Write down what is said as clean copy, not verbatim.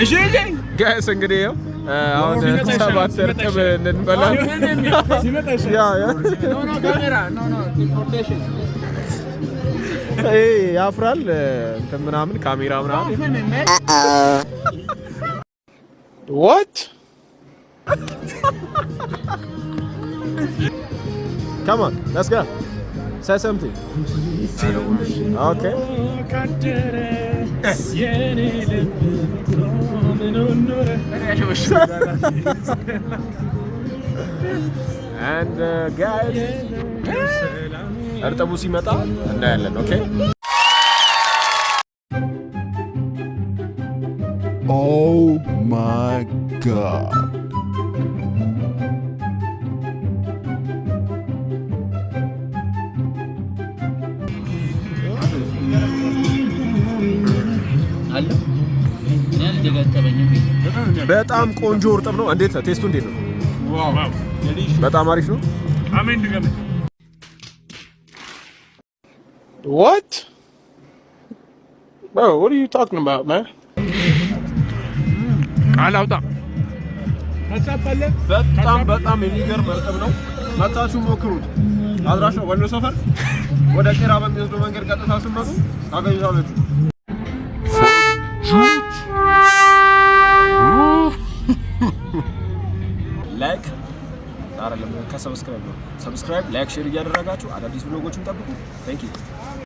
እሺ ጋይስ እንግዲህ አሁን ሰባት እርጥብ እንበላለን። ያፍራል እንትን ምናምን ካሜራ ምናምን What? Come on, let's go. Say something. Okay. And guys, እርጥቡ ሲመጣ እናያለን። Okay. Oh my God. በጣም ቆንጆ እርጥብ ነው። እንዴት ቴስቱ እንዴት ነው? ዋው በጣም አሪፍ ነው። አሜን ድገም። What? Bro, what are you talking about, man? ቃላውጣ በጣም የሚገርም እርጥብ ነው። መታችሁ ሞክሩት። አድራሻው ወሎ ሰፈር ወደ ቄራ በሚወስደው መንገድ ቀጥታ ስትመጡ ታገኙታላችሁ። ላይክ አይደለም ከሰብስክራይብ ነው። ሰብስክራይብ፣ ላይክ፣ ሼር እያደረጋችሁ አዳዲስ ቪዲዮዎችን ጠብቁ። ታንክ ዩ